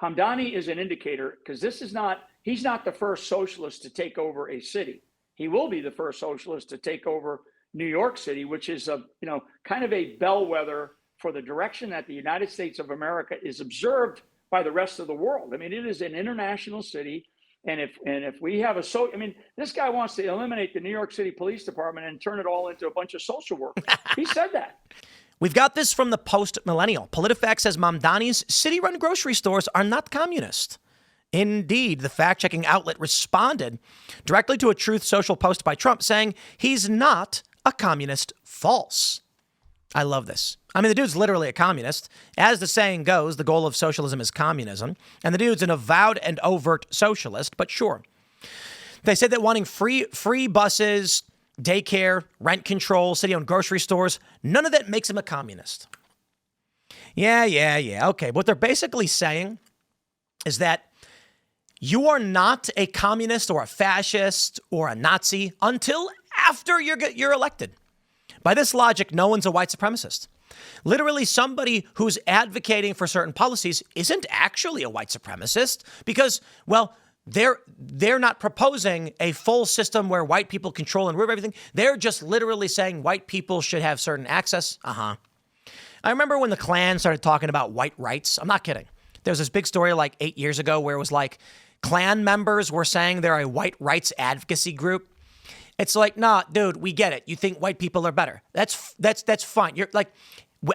Hamdani is an indicator because he's not the first socialist to take over a city. He will be the first socialist to take over New York City, which is kind of a bellwether for the direction that the United States of America is observed by the rest of the world. I mean, it is an international city. And if we have this guy wants to eliminate the New York City Police Department and turn it all into a bunch of social workers. He said that. We've got this from the post-millennial. PolitiFact says Mamdani's city-run grocery stores are not communist. Indeed, the fact-checking outlet responded directly to a Truth Social post by Trump saying he's not a communist. False. I love this. I mean, the dude's literally a communist. As the saying goes, the goal of socialism is communism. And the dude's an avowed and overt socialist, but sure. They said that wanting free buses, daycare, rent control, city-owned grocery stores, none of that makes him a communist. Yeah. Okay, what they're basically saying is that you are not a communist or a fascist or a Nazi until after you're elected. By this logic, no one's a white supremacist. Literally, somebody who's advocating for certain policies isn't actually a white supremacist because, well, they're not proposing a full system where white people control and rule everything. They're just literally saying white people should have certain access. I remember when the Klan started talking about white rights. I'm not kidding. There was this big story like 8 years ago where it was like Klan members were saying they're a white rights advocacy group. It's like, nah, dude, we get it. You think white people are better. That's fine. You're like,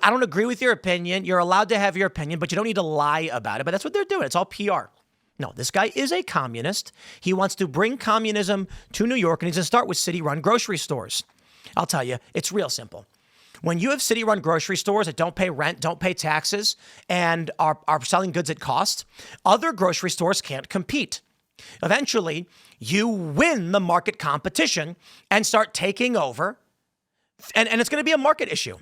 I don't agree with your opinion. You're allowed to have your opinion, but you don't need to lie about it. But that's what they're doing. It's all PR. No, this guy is a communist. He wants to bring communism to New York, and he's going to start with city-run grocery stores. I'll tell you, it's real simple. When you have city-run grocery stores that don't pay rent, don't pay taxes, and are selling goods at cost, other grocery stores can't compete. Eventually, you win the market competition and start taking over, and it's going to be a market issue.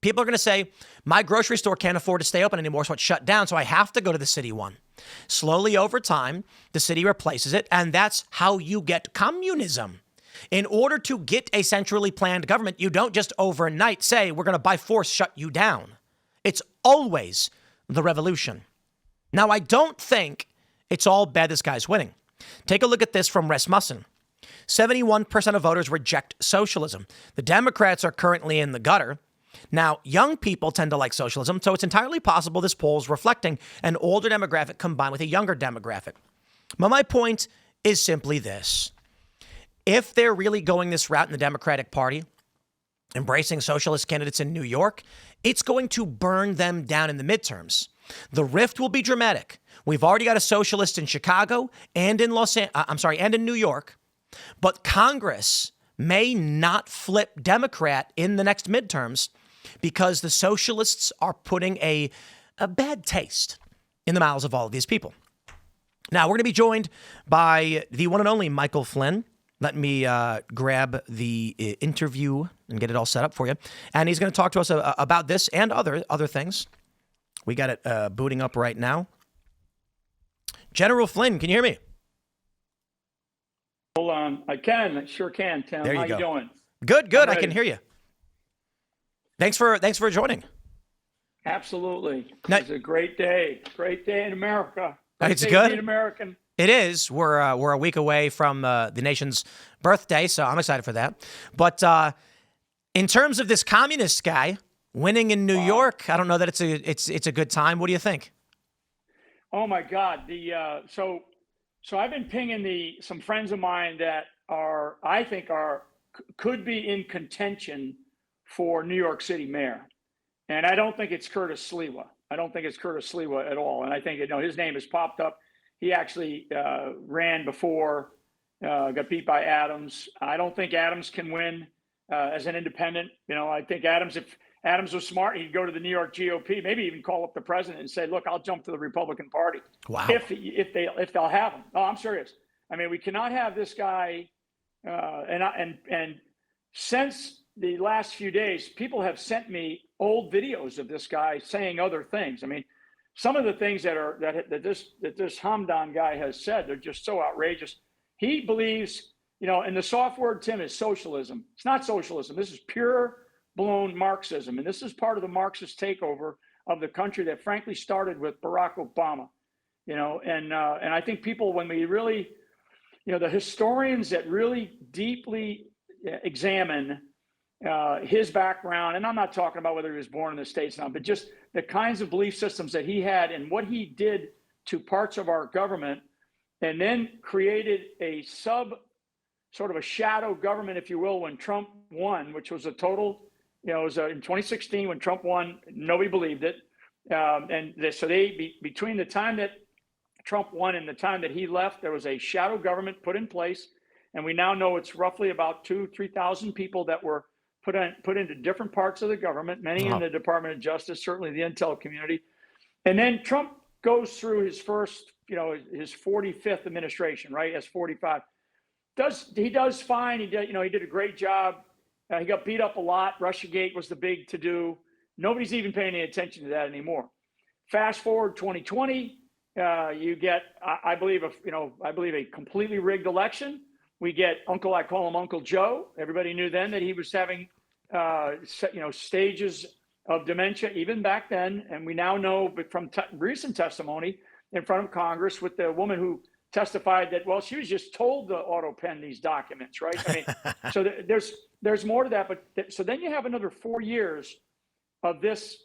People are going to say, my grocery store can't afford to stay open anymore, so it's shut down, so I have to go to the city one. Slowly over time, the city replaces it, and that's how you get communism. In order to get a centrally planned government, you don't just overnight say, we're going to by force shut you down. It's always the revolution. Now, I don't think it's all bad this guy's winning. Take a look at this from Rasmussen. 71% of voters reject socialism. The Democrats are currently in the gutter. Now, young people tend to like socialism, so it's entirely possible this poll is reflecting an older demographic combined with a younger demographic. But my point is simply this. If they're really going this route in the Democratic Party, embracing socialist candidates in New York, it's going to burn them down in the midterms. The rift will be dramatic. We've already got a socialist in Chicago and in and in New York, but Congress may not flip Democrat in the next midterms because the socialists are putting a bad taste in the mouths of all of these people. Now, we're going to be joined by the one and only Michael Flynn. Let me grab the interview and get it all set up for you. And he's going to talk to us about this and other things. We got it booting up right now. General Flynn, can you hear me? Hold on. I can. I sure can, Tim. There you How go. you doing? Good. I can hear you. Thanks for joining. Absolutely. It's a great day. Great day in America. It's good. American. It is. We're a week away from the nation's birthday, so I'm excited for that. But in terms of this communist guy winning in New York, I don't know that it's a good time. What do you think? Oh my God! So I've been pinging some friends of mine that could be in contention for New York City mayor, and I don't think it's Curtis Sliwa. I don't think it's Curtis Sliwa at all, and I think his name has popped up. He actually ran before, got beat by Adams. I don't think Adams can win as an independent. I think if Adams was smart, he'd go to the New York GOP, maybe even call up the president and say, "Look, I'll jump to the Republican Party." Wow. If they'll have him. No, I'm serious. I mean, we cannot have this guy. And since the last few days, people have sent me old videos of this guy saying other things. I mean, some of the things that this Hamdan guy has said, they're just so outrageous. He believes, and the soft word, Tim, is socialism. It's not socialism. This is pure blown Marxism. And this is part of the Marxist takeover of the country that frankly started with Barack Obama. and I think people, when we really, the historians that really deeply examine his background, and I'm not talking about whether he was born in the States or not, but just the kinds of belief systems that he had and what he did to parts of our government, and then created a sort of a shadow government, if you will, when Trump won, which was a total, it was in 2016 when Trump won, nobody believed it. So between the time that Trump won and the time that he left, there was a shadow government put in place. And we now know it's roughly about 3,000 people that were put into different parts of the government, many in the Department of Justice, certainly the intel community. And then Trump goes through his first, his 45th administration, right? As 45. He does fine. He did a great job. He got beat up a lot. Russiagate was the big to do. Nobody's even paying any attention to that anymore. Fast forward 2020, you get, I believe, a completely rigged election. We get I call him Uncle Joe. Everybody knew then that he was having, stages of dementia even back then. And we now know from recent testimony in front of Congress with the woman who testified that, well, she was just told to auto pen these documents, right? I mean, so there's more to that. But so then you have another 4 years of this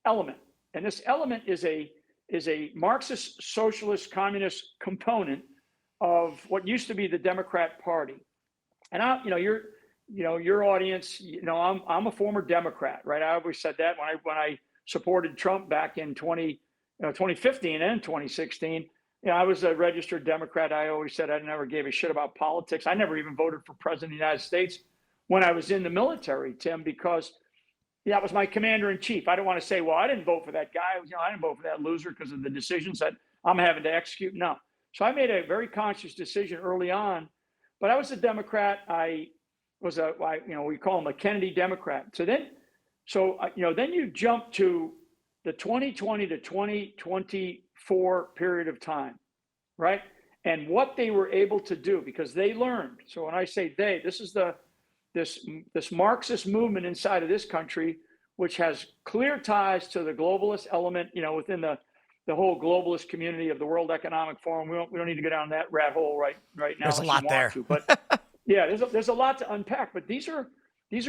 element, and this element is a Marxist, socialist, communist component of what used to be the Democrat Party. And your audience, I'm a former Democrat, right? I always said that when I supported Trump back in 2015 and 2016. I was a registered Democrat. I always said I never gave a shit about politics. I never even voted for president of the United States when I was in the military, Tim, because that was my commander in chief. I don't want to say, well, I didn't vote for that guy. I didn't vote for that loser because of the decisions that I'm having to execute. No. So I made a very conscious decision early on, but I was a Democrat. I was we call him a Kennedy Democrat. So then you jump to the 2020 to 2024 period of time, right? And what they were able to do, because they learned. So when I say they, this is this Marxist movement inside of this country, which has clear ties to the globalist element, within the whole globalist community of the World Economic Forum. We don't need to go down that rat hole right now. There's a lot there. But yeah, there's a lot to unpack. But these are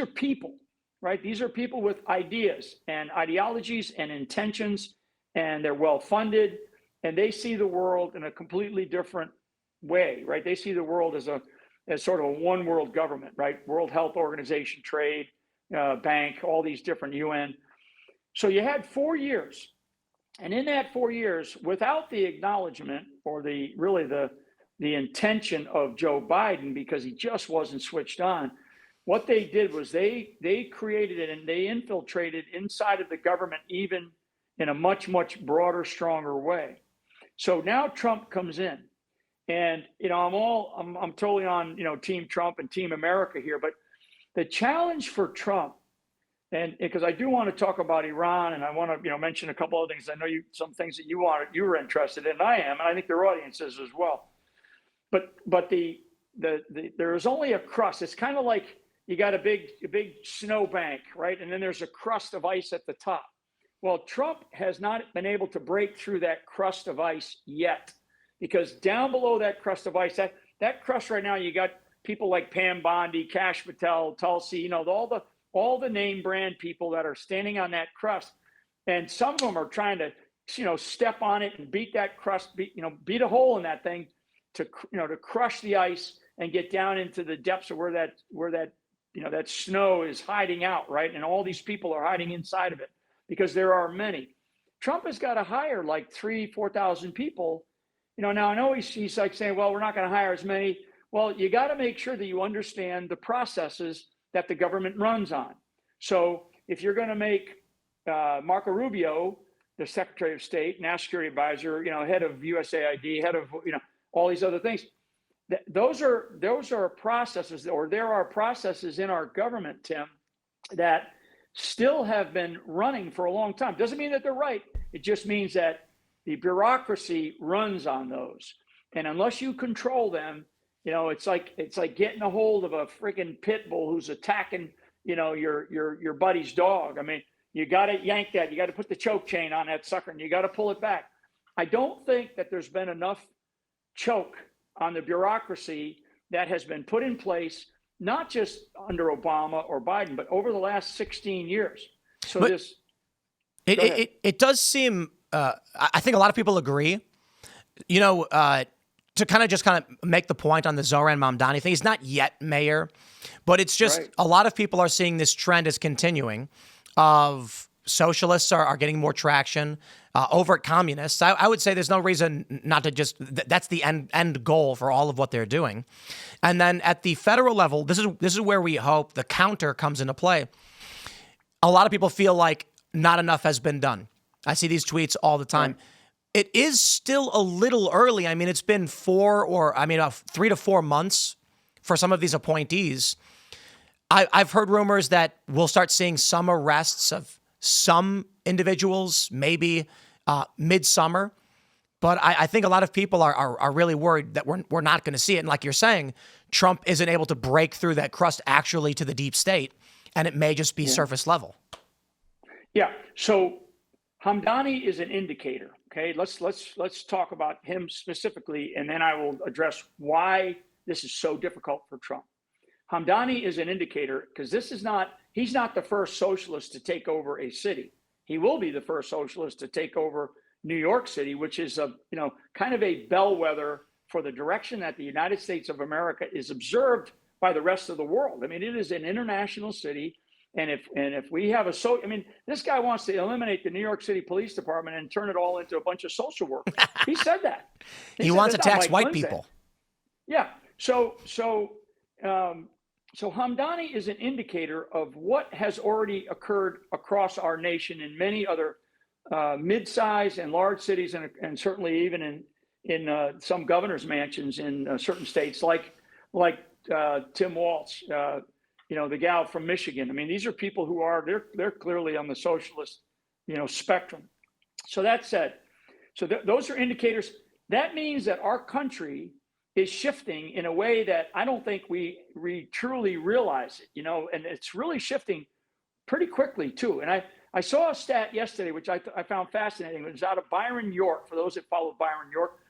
people, right? These are people with ideas and ideologies and intentions, and they're well funded, and they see the world in a completely different way, right? They see the world as sort of a one world government, right? World Health Organization, trade, bank, all these different UN. So you had 4 years. And in that 4 years, without the acknowledgement or the intention of Joe Biden, because he just wasn't switched on, what they did was they created it and they infiltrated inside of the government, even in a much, much broader, stronger way. So now Trump comes in. And, I'm totally on, Team Trump and Team America here, but the challenge for Trump, and because I do want to talk about Iran, and I want to, mention a couple of things. I know some things that you were interested in, and I am, and I think their audience is as well. But there is only a crust. It's kind of like you got a big snow bank, right? And then there's a crust of ice at the top. Well, Trump has not been able to break through that crust of ice yet. Because down below that crust of ice, that crust right now, you got people like Pam Bondi, Kash Patel, Tulsi, all the name brand people that are standing on that crust. And some of them are trying to, step on it and beat that crust, beat a hole in that thing to crush the ice and get down into the depths of where that snow is hiding out, right? And all these people are hiding inside of it because there are many. Trump has got to hire like 4,000 people. Now I know he's like saying, well, we're not going to hire as many. Well, you got to make sure that you understand the processes that the government runs on. So if you're going to make Marco Rubio the Secretary of State, National Security Advisor, head of USAID, head of all these other things, those are processes, or there are processes in our government, Tim, that still have been running for a long time. Doesn't mean that they're right. It just means that the bureaucracy runs on those, and unless you control them, it's like getting a hold of a freaking pit bull who's attacking, your buddy's dog. I mean, you got to yank that. You got to put the choke chain on that sucker, and you got to pull it back. I don't think that there's been enough choke on the bureaucracy that has been put in place, not just under Obama or Biden, but over the last 16 years. So but this, it does seem, I think a lot of people agree, to kind of make the point on the Zohran Mamdani thing. He's not yet mayor, but it's just right. a lot of people are seeing this trend as continuing of socialists are getting more traction over at communists. I would say there's no reason not to just, that's the end goal for all of what they're doing. And then at the federal level, this is where we hope the counter comes into play. A lot of people feel like not enough has been done. I see these tweets all the time. Right. It is still a little early. I mean, it's been 3 to 4 months for some of these appointees. I've heard rumors that we'll start seeing some arrests of some individuals, maybe midsummer. But I think a lot of people are really worried that we're not going to see it. And like you're saying, Trump isn't able to break through that crust actually to the deep state, and it may just be surface level. Yeah. So Hamdani is an indicator. Okay, let's talk about him specifically, and then I will address why this is so difficult for Trump. Hamdani is an indicator because he's not the first socialist to take over a city. He will be the first socialist to take over New York City, which is kind of a bellwether for the direction that the United States of America is observed by the rest of the world. I mean, it is an international city. And if we have this guy wants to eliminate the New York City Police Department and turn it all into a bunch of social workers. He said that. He wants to tax white people. Yeah. So Hamdani is an indicator of what has already occurred across our nation in many other mid-sized and large cities, and certainly even in some governor's mansions in certain states, like Tim Walz. The gal from Michigan. I mean, these are people who they're clearly on the socialist, spectrum. So that said, those are indicators. That means that our country is shifting in a way that I don't think we truly realize it, and it's really shifting pretty quickly too. And I saw a stat yesterday, which I found fascinating. It was out of Byron York, for those that follow Byron York,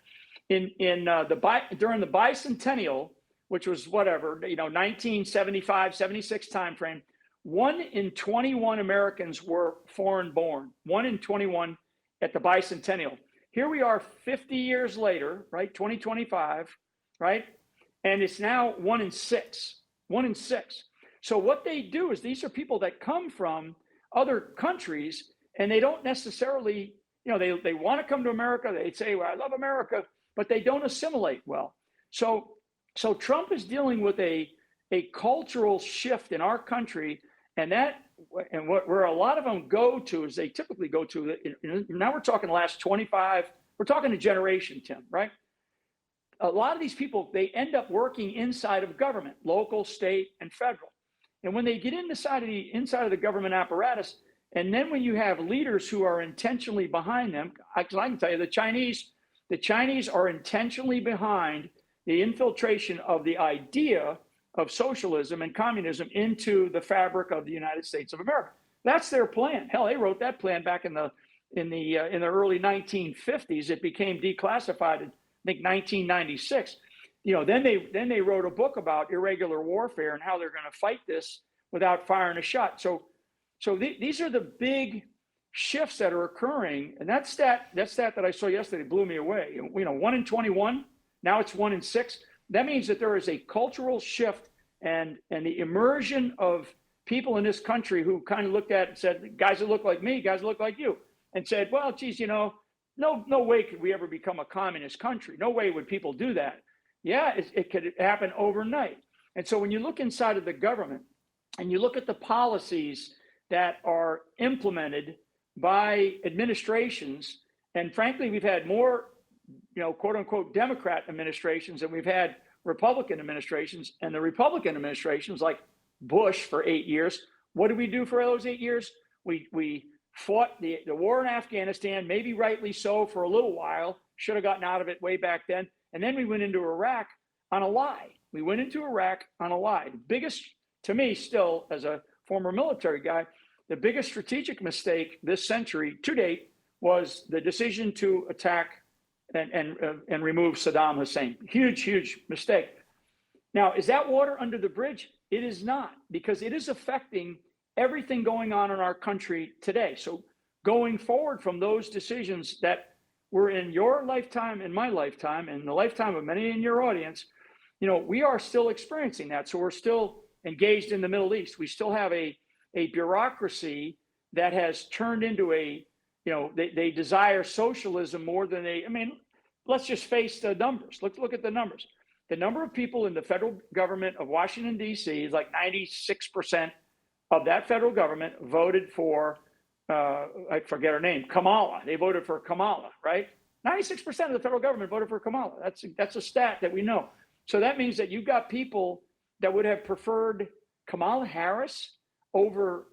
during the bicentennial, which was 1975, 76 timeframe, 1 in 21 Americans were foreign born, 1 in 21 at the bicentennial. Here we are 50 years later, right? 2025, right? And it's now 1 in 6, 1 in 6. So what they do is these are people that come from other countries, and they don't necessarily, they want to come to America. They say, well, I love America, but they don't assimilate well. So Trump is dealing with a cultural shift in our country, and where a lot of them go to is they typically go to, now we're talking the last 25, we're talking a generation, Tim, right? A lot of these people, they end up working inside of government, local, state, and federal. And when they get inside of the government apparatus, and then when you have leaders who are intentionally behind them, I can tell you the Chinese are intentionally behind the infiltration of the idea of socialism and communism into the fabric of the United States of America. That's their plan. Hell, they wrote that plan back in the early 1950s. It became declassified in, I think, 1996. Then they wrote a book about irregular warfare and how they're going to fight this without firing a shot. So these are the big shifts that are occurring, and that stat that I saw yesterday blew me away. 1 in 21. Now it's 1 in 6. That means that there is a cultural shift and the immersion of people in this country who kind of looked at it and said, guys that look like me, guys that look like you, and said, well, geez, no way could we ever become a communist country. No way would people do that. Yeah, it could happen overnight. And so when you look inside of the government and you look at the policies that are implemented by administrations, and frankly, we've had more quote unquote Democrat administrations and we've had Republican administrations, and the Republican administrations like Bush for 8 years. What did we do for those 8 years? We fought the war in Afghanistan, maybe rightly so for a little while, should have gotten out of it way back then. And then we went into Iraq on a lie. The biggest, to me still, as a former military guy, the biggest strategic mistake this century to date was the decision to attack and remove Saddam Hussein. Huge mistake. Now, is that water under the bridge? It is not, because it is affecting everything going on in our country today. So going forward from those decisions that were in your lifetime, in my lifetime, and the lifetime of many in your audience, we are still experiencing that. So we're still engaged in the Middle East. We still have a bureaucracy that has turned into they desire socialism more than let's just face the numbers. Look at the numbers. The number of people in the federal government of Washington, D.C. is like 96% of that federal government voted for, I forget her name, Kamala. They voted for Kamala, right? 96% of the federal government voted for Kamala. That's a stat that we know. So that means that you've got people that would have preferred Kamala Harris over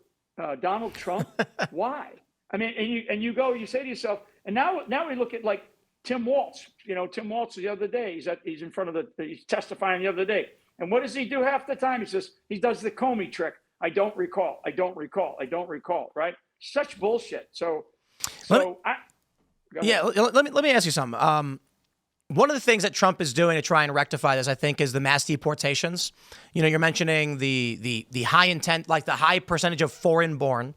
Donald Trump. Why? You say to yourself, and now we look at like Tim Walz. Tim Walz the other day, he's in front of he's testifying the other day. And what does he do half the time? He does the COMMIE trick. I don't recall, right? Such bullshit. Let me ask you something. One of the things that Trump is doing to try and rectify this, I think, is the mass deportations. You're mentioning the high intent, like the high percentage of foreign born.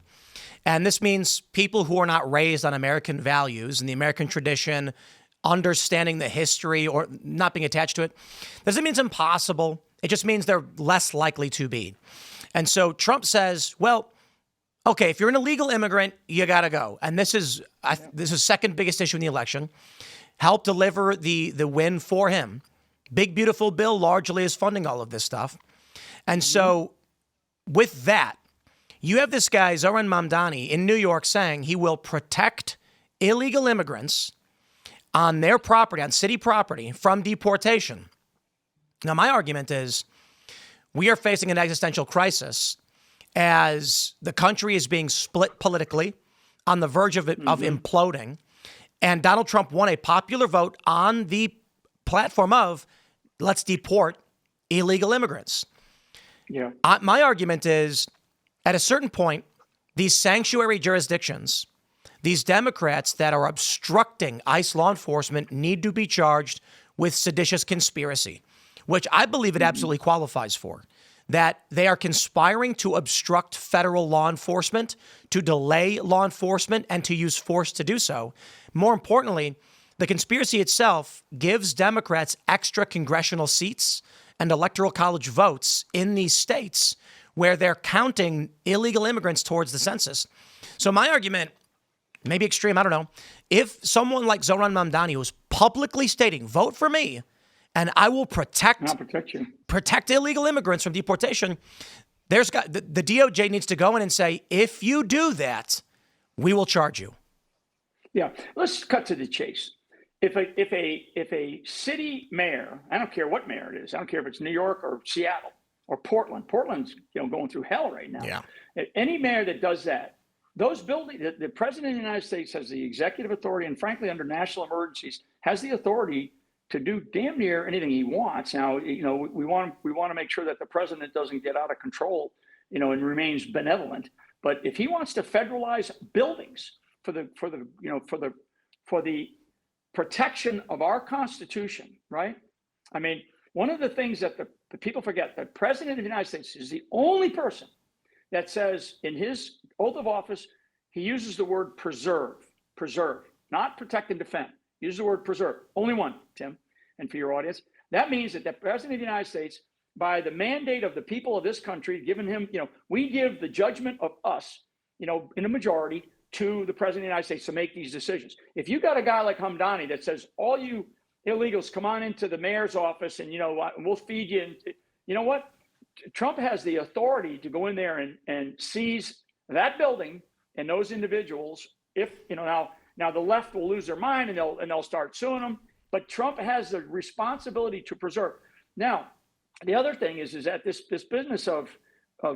And this means people who are not raised on American values and the American tradition, understanding the history or not being attached to it. Doesn't mean it's impossible. It just means they're less likely to be. And so Trump says, well, okay, if you're an illegal immigrant, you got to go. And this is second biggest issue in the election. Help deliver the win for him. Big, beautiful bill largely is funding all of this stuff. And so with that, you have this guy, Zohran Mamdani, in New York saying he will protect illegal immigrants on their property, on city property, from deportation. Now, my argument is we are facing an existential crisis as the country is being split politically, on the verge of imploding. And Donald Trump won a popular vote on the platform of let's deport illegal immigrants. Yeah. My argument is at a certain point, these sanctuary jurisdictions, these Democrats that are obstructing ICE law enforcement need to be charged with seditious conspiracy, which I believe it absolutely qualifies for. That they are conspiring to obstruct federal law enforcement, to delay law enforcement, and to use force to do so. More importantly, the conspiracy itself gives Democrats extra congressional seats and electoral college votes in these states where they're counting illegal immigrants towards the census. So my argument, maybe extreme, I don't know, if someone like Zohran Mamdani was publicly stating, vote for me, and I will protect illegal immigrants from deportation, the DOJ needs to go in and say, if you do that, we will charge you. Yeah, let's cut to the chase. If a city mayor, I don't care what mayor it is, I don't care if it's New York or Seattle or Portland's going through hell right now. Yeah. Any mayor that does that, those buildings, the president of the United States has the executive authority, and frankly, under national emergencies, has the authority to do damn near anything he wants. Now, we want to make sure that the president doesn't get out of control, and remains benevolent. But if he wants to federalize buildings for the protection of our Constitution, right? I mean, one of the things that the people forget, the president of the United States is the only person that says in his oath of office, he uses the word preserve, not protect and defend. Use the word preserve. Only one, Tim, and for your audience. That means that the president of the United States, by the mandate of the people of this country, given him, we give the judgment of us, in a majority to the president of the United States to make these decisions. If you got a guy like Hamdani that says, all you illegals come on into the mayor's office and we'll feed you. And you know what? Trump has the authority to go in there and seize that building and those individuals. If, now the left will lose their mind and they'll start suing them. But Trump has the responsibility to preserve. Now, the other thing is that this business of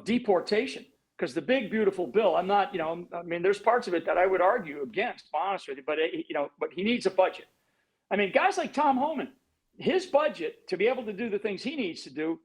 deportation, because the big beautiful bill, I'm not, there's parts of it that I would argue against, to be honest with you, but he needs a budget. I mean, guys like Tom Homan, his budget to be able to do the things he needs to do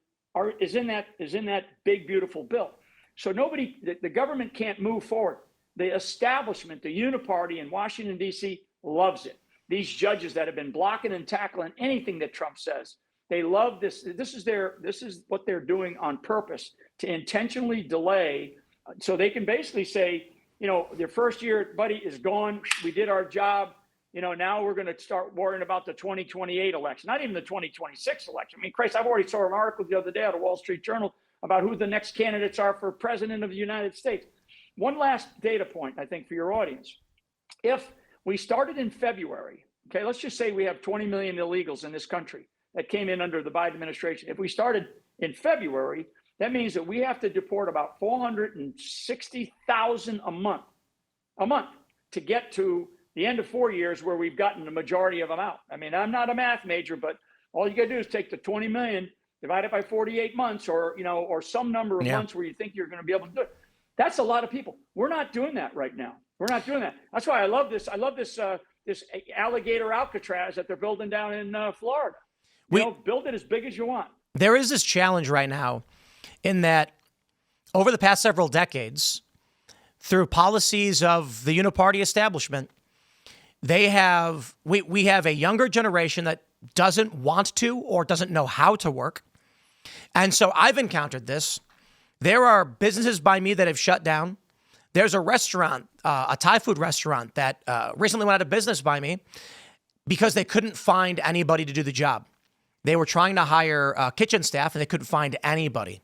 is in that big beautiful bill. So the government can't move forward. the establishment, the uniparty in Washington, D.C. loves it. These judges that have been blocking and tackling anything that Trump says, they love this. This is what they're doing on purpose, to intentionally delay, so they can basically say, their first year, buddy, is gone. We did our job. Now we're going to start worrying about the 2028 election, not even the 2026 election. I mean, Christ, I've already saw an article the other day out of Wall Street Journal about who the next candidates are for president of the United States. One last data point, I think, for your audience. If we started in February, okay, let's just say we have 20 million illegals in this country that came in under the Biden administration. If we started in February, that means that we have to deport about 460,000 a month to get to the end of 4 years where we've gotten the majority of them out. I mean, I'm not a math major, but all you got to do is take the 20 million, divide it by 48 months, or some number of months where you think you're going to be able to do it. That's a lot of people. We're not doing that right now. We're not doing that. That's why I love this. I love this alligator Alcatraz that they're building down in Florida. Build it as big as you want. There is this challenge right now in that over the past several decades, through policies of the uniparty establishment, we have a younger generation that doesn't want to or doesn't know how to work. And so I've encountered this. There are businesses by me that have shut down. There's a restaurant, a Thai food restaurant that recently went out of business by me because they couldn't find anybody to do the job. They were trying to hire kitchen staff and they couldn't find anybody.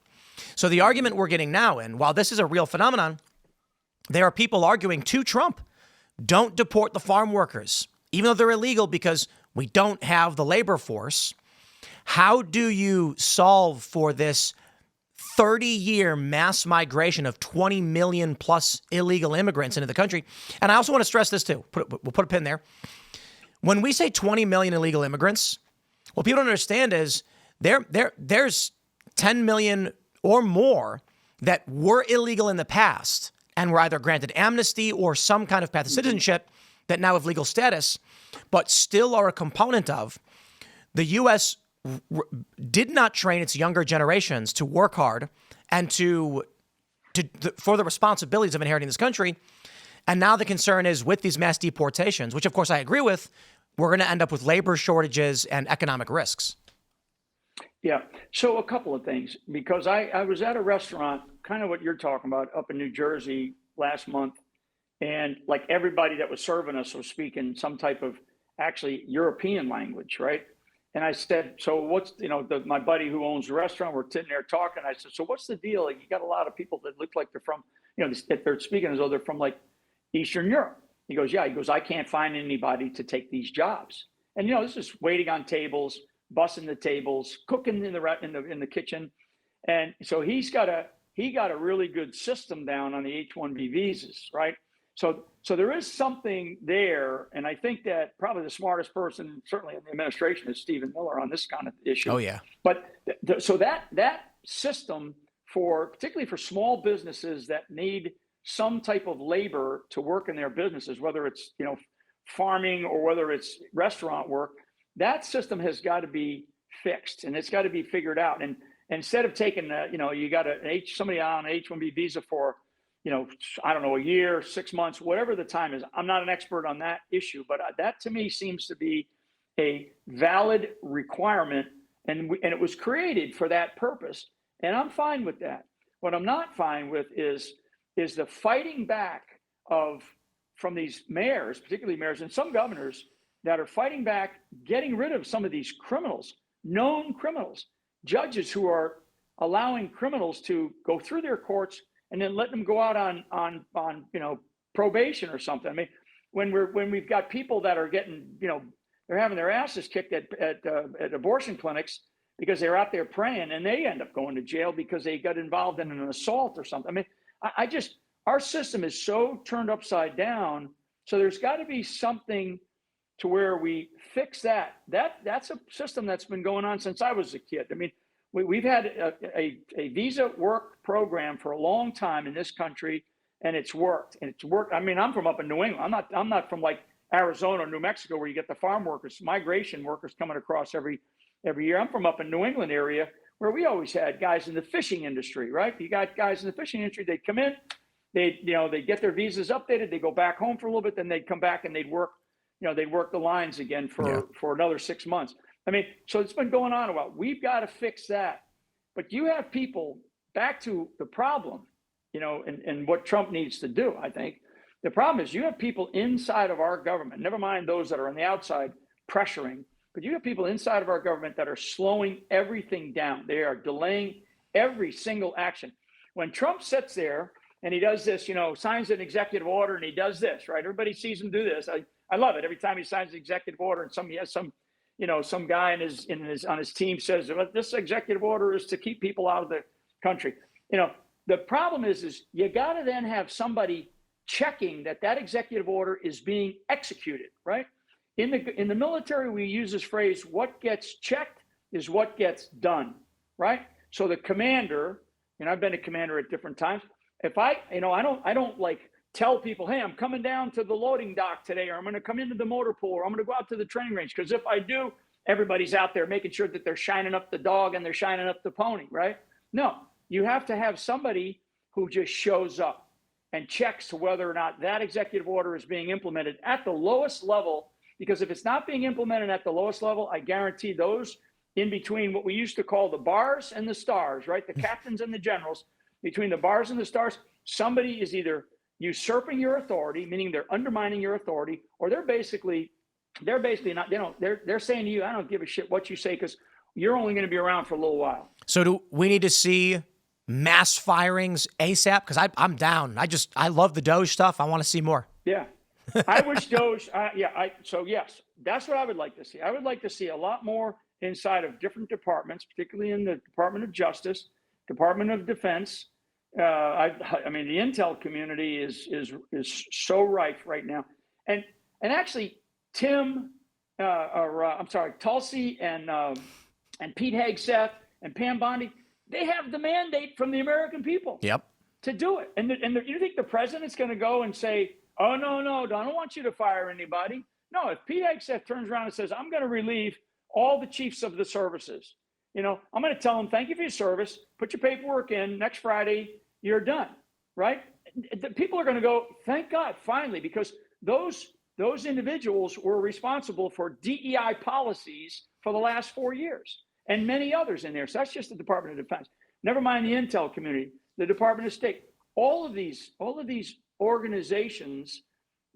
So the argument we're getting now, and while this is a real phenomenon, there are people arguing to Trump, don't deport the farm workers, even though they're illegal because we don't have the labor force. How do you solve for this 30-year mass migration of 20 million plus illegal immigrants into the country? And I also want to stress this too. We'll put a pin there. When we say 20 million illegal immigrants, what people don't understand is there's 10 million or more that were illegal in the past and were either granted amnesty or some kind of path to citizenship that now have legal status, but still are a component of. The U.S. did not train its younger generations to work hard and for the responsibilities of inheriting this country. And now the concern is with these mass deportations, which of course I agree with, we're going to end up with labor shortages and economic risks. Yeah. So a couple of things, because I was at a restaurant, kind of what you're talking about, up in New Jersey last month. And like everybody that was serving us was speaking some type of actually European language, right? And I said, so what's, my buddy who owns the restaurant, we're sitting there talking. I said, so what's the deal? Like, you got a lot of people that look like they're from, they're speaking as though they're from like Eastern Europe. He goes, yeah. He goes, I can't find anybody to take these jobs. And, this is waiting on tables, bussing the tables, cooking in the kitchen. And so he got a really good system down on the H-1B visas, right? So there is something there, and I think that probably the smartest person, certainly in the administration, is Stephen Miller on this kind of issue. Oh yeah. But so that system particularly for small businesses that need some type of labor to work in their businesses, whether it's farming or whether it's restaurant work, that system has got to be fixed and it's got to be figured out. And instead of taking you got somebody on an H-1B visa for I don't know, a year, 6 months, whatever the time is. I'm not an expert on that issue, but that to me seems to be a valid requirement, and it was created for that purpose, and I'm fine with that. What I'm not fine with is the fighting back from these mayors, particularly mayors and some governors that are fighting back, getting rid of some of these criminals, known criminals, judges who are allowing criminals to go through their courts and then let them go out on probation or something. I mean, when we've got people that are getting, they're having their asses kicked at abortion clinics because they're out there praying, and they end up going to jail because they got involved in an assault or something. I mean, our system is so turned upside down. So there's got to be something to where we fix that. That's a system that's been going on since I was a kid. I mean, we've had a visa work program for a long time in this country, and it's worked. I mean, I'm from up in New England. I'm not from like Arizona or New Mexico where you get the farm workers, migration workers coming across every year. I'm from up in New England area where we always had guys in the fishing industry, right? You got guys in the fishing industry. They'd come in, They get their visas updated, they go back home for a little bit, then they'd come back and they'd work the lines again for another 6 months. I mean, so it's been going on a while. We've got to fix that. But you have people, back to the problem, and what Trump needs to do, I think. The problem is you have people inside of our government, never mind those that are on the outside pressuring, but you have people inside of our government that are slowing everything down. They are delaying every single action. When Trump sits there and he does this, signs an executive order and he does this, right? Everybody sees him do this. I love it. Every time he signs an executive order and he has some guy on his team says, well, this executive order is to keep people out of the country. The problem is you got to then have somebody checking that executive order is being executed, right? In the military, we use this phrase, what gets checked is what gets done, right? So the commander, I've been a commander at different times. If I don't like tell people, hey, I'm coming down to the loading dock today, or I'm going to come into the motor pool, or I'm going to go out to the training range. Because if I do, everybody's out there making sure that they're shining up the dog and they're shining up the pony, right? No, you have to have somebody who just shows up and checks to whether or not that executive order is being implemented at the lowest level. Because if it's not being implemented at the lowest level, I guarantee those in between what we used to call the bars and the stars, right? The captains and the generals, between the bars and the stars, somebody is either usurping your authority, meaning they're undermining your authority, or they're basically not, they're saying to you, I don't give a shit what you say because you're only going to be around for a little while. So do we need to see mass firings ASAP? Because I'm down. I love the Doge stuff. I want to see more. Yeah. I wish Doge, so yes, that's what I would like to see. I would like to see a lot more inside of different departments, particularly in the Department of Justice, Department of Defense. I mean, the intel community is so rife right now. And actually, Tulsi and Pete Hegseth and Pam Bondi, they have the mandate from the American people to do it. And you think the president's going to go and say, oh, no, I don't want you to fire anybody. No, if Pete Hegseth turns around and says, I'm going to relieve all the chiefs of the services, I'm going to tell them, thank you for your service. Put your paperwork in. Next Friday, you're done, right? The people are going to go, thank God, finally, because those individuals were responsible for DEI policies for the last 4 years and many others in there. So that's just the Department of Defense. Never mind the intel community, the Department of State. All of these organizations,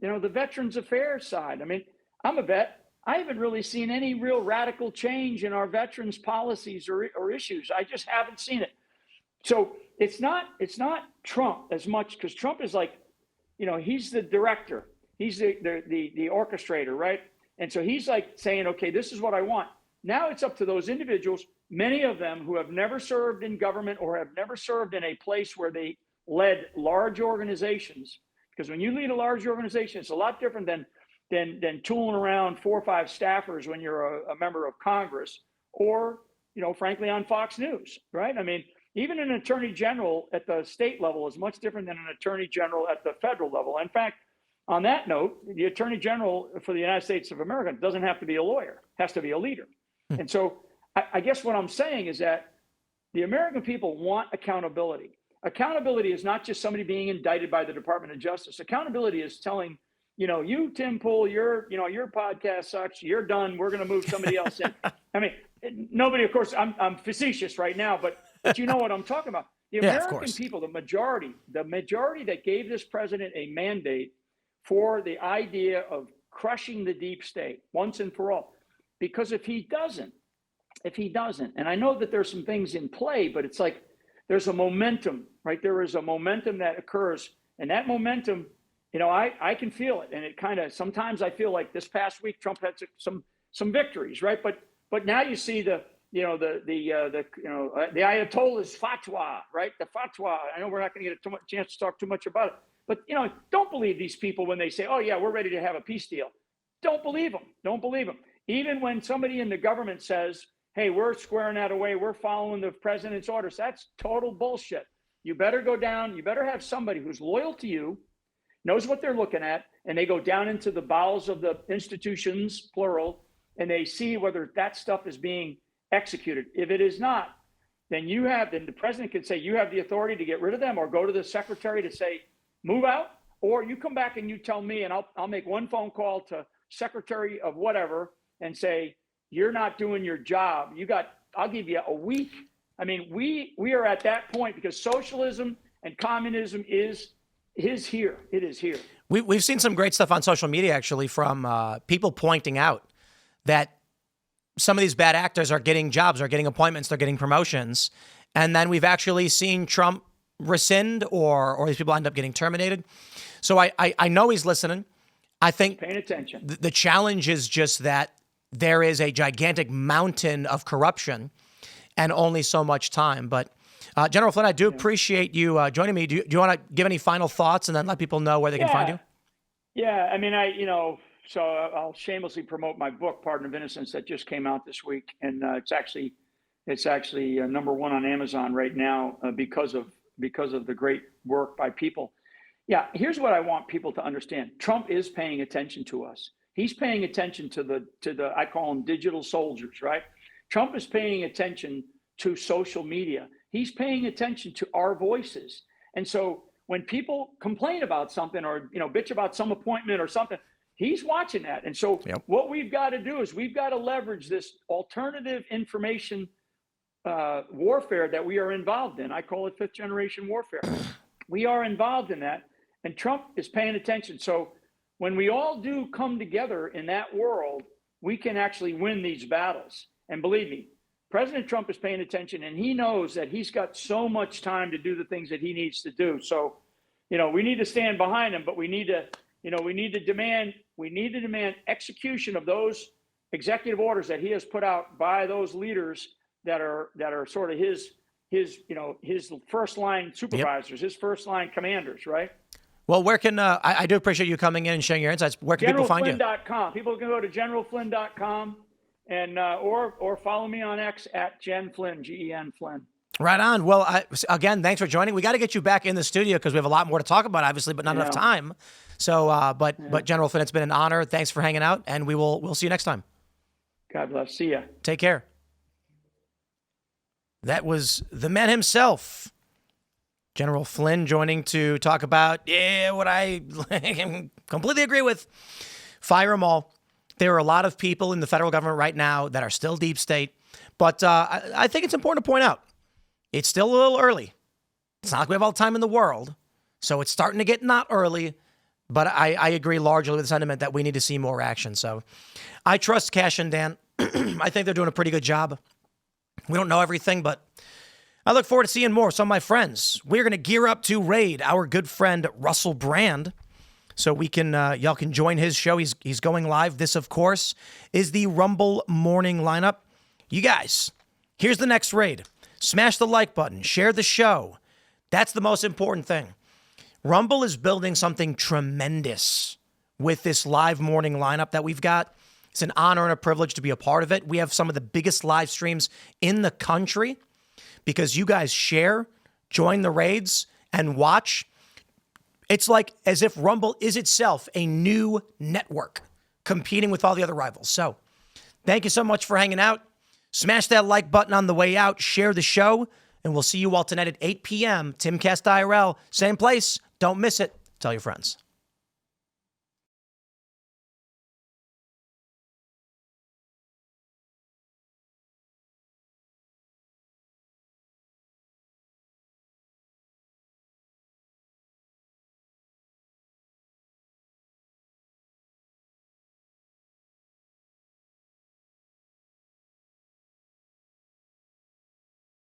the Veterans Affairs side. I mean, I'm a vet. I haven't really seen any real radical change in our veterans policies or issues. I just haven't seen it. So it's not Trump as much, because Trump is like, he's the director. He's the orchestrator, right? And so he's like saying, okay, this is what I want. Now it's up to those individuals, many of them who have never served in government or have never served in a place where they led large organizations. Because when you lead a large organization, it's a lot different than tooling around 4 or 5 staffers when you're a member of Congress or, frankly, on Fox News, right? I mean, even an attorney general at the state level is much different than an attorney general at the federal level. In fact, on that note, the attorney general for the United States of America doesn't have to be a lawyer, has to be a leader. And so I guess what I'm saying is that the American people want accountability. Accountability is not just somebody being indicted by the Department of Justice. Accountability is telling, you, Tim Pool, your podcast sucks. You're done. We're going to move somebody else in. I mean, nobody, of course, I'm facetious right now, but you know what I'm talking about. The American people, the majority that gave this president a mandate for the idea of crushing the deep state once and for all. Because if he doesn't, and I know that there's some things in play, but it's like there's a momentum, right? There is a momentum that occurs, and that momentum, I can feel it. And it kind of, sometimes I feel like this past week, Trump had some victories, right? But now you see the Ayatollah's fatwa, right? The fatwa. I know we're not going to get a chance to talk too much about it, but don't believe these people when they say, "Oh yeah, we're ready to have a peace deal." Don't believe them. Don't believe them. Even when somebody in the government says, "Hey, we're squaring that away. We're following the president's orders," that's total bullshit. You better go down. You better have somebody who's loyal to you, knows what they're looking at, and they go down into the bowels of the institutions, plural, and they see whether that stuff is being executed. If it is not, then the president can say you have the authority to get rid of them, or go to the secretary to say, move out, or you come back and you tell me, and I'll make one phone call to secretary of whatever and say, you're not doing your job. I'll give you a week. I mean, we are at that point because socialism and communism is here. It is here. We've seen some great stuff on social media, actually, from people pointing out that some of these bad actors are getting jobs, are getting appointments, they're getting promotions. And then we've actually seen Trump rescind or these people end up getting terminated. So I know he's listening. I think paying attention. The challenge is just that there is a gigantic mountain of corruption and only so much time. But General Flynn, I do appreciate you joining me. Do you want to give any final thoughts and then let people know where they can find you? Yeah, I mean, so I'll shamelessly promote my book, Pardon of Innocence, that just came out this week, and it's actually number one on Amazon right now because of the great work by people. Yeah, here's what I want people to understand: Trump is paying attention to us. He's paying attention to the I call them digital soldiers, right? Trump is paying attention to social media. He's paying attention to our voices, and so when people complain about something or bitch about some appointment or something, he's watching that. And so what we've got to do is we've got to leverage this alternative information warfare that we are involved in. I call it fifth generation warfare. We are involved in that, and Trump is paying attention. So when we all do come together in that world, we can actually win these battles. And believe me, President Trump is paying attention, and he knows that he's got so much time to do the things that he needs to do. So, we need to stand behind him, but we need to demand execution of those executive orders that he has put out by those leaders that are sort of his first line supervisors, his first line commanders, right? Well, where can I do appreciate you coming in and sharing your insights. Where can people find you? GeneralFlynn.com. People can go to GeneralFlynn.com and or follow me on X at Gen Flynn, GEN Flynn. Right on. Well, again, thanks for joining. We got to get you back in the studio because we have a lot more to talk about, obviously, but not enough time. So, but General Flynn, it's been an honor. Thanks for hanging out, and we'll see you next time. God bless. See ya. Take care. That was the man himself, General Flynn, joining to talk about what I completely agree with. Fire them all. There are a lot of people in the federal government right now that are still deep state, but I think it's important to point out it's still a little early. It's not like we have all the time in the world, so it's starting to get not early, but I agree largely with the sentiment that we need to see more action. So I trust Cash and Dan. I think they're doing a pretty good job. We don't know everything, but I look forward to seeing more. So my friends, we're going to gear up to raid our good friend Russell Brand. So we can, y'all can join his show. He's going live. This, of course, is the Rumble morning lineup. You guys, here's the next raid. Smash the like button. Share the show. That's the most important thing. Rumble is building something tremendous with this live morning lineup that we've got. It's an honor and a privilege to be a part of it. We have some of the biggest live streams in the country because you guys share, join the raids, and watch. It's like as if Rumble is itself a new network competing with all the other rivals. So thank you so much for hanging out. Smash that like button on the way out. Share the show. And we'll see you all tonight at 8 p.m. Timcast IRL. Same place. Don't miss it. Tell your friends.